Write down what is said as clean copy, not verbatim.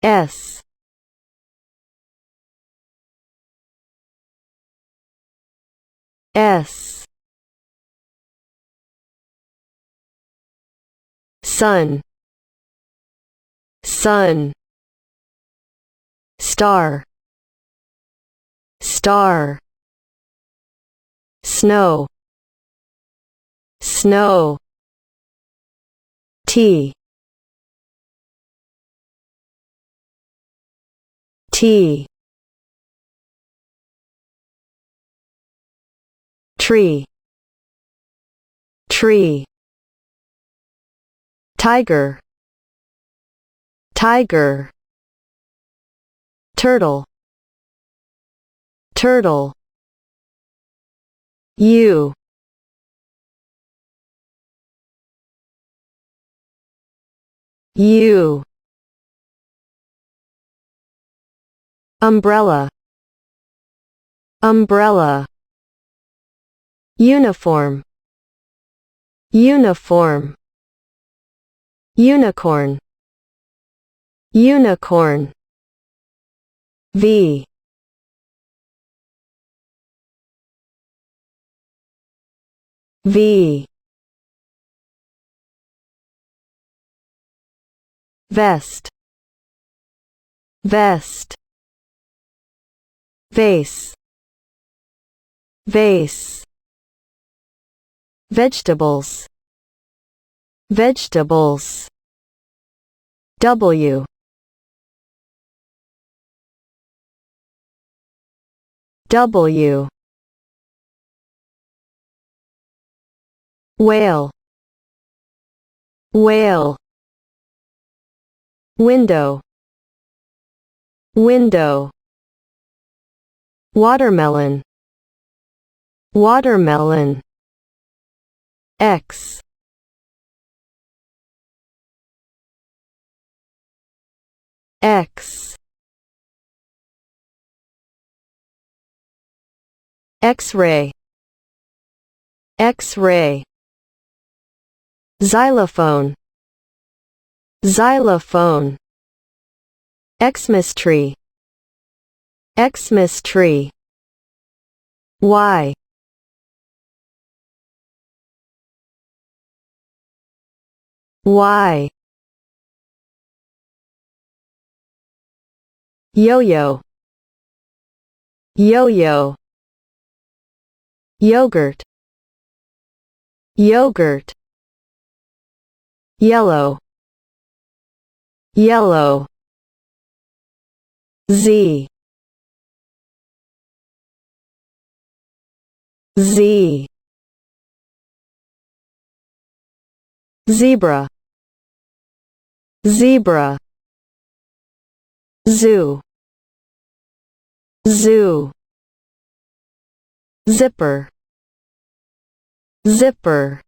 S S sun sun star star snow snow tea tea tree tree tiger tiger turtle turtle U U umbrella umbrella uniform uniform unicorn unicorn V V vest vest vase vase vegetables vegetables W W whale whale window window watermelon watermelon X X X-ray X-ray xylophone xylophone Xmas tree Xmas tree Y Y yo-yo yo-yo yogurt yogurt yellow yellow Z Z zebra zebra zoo zoo zipper zipper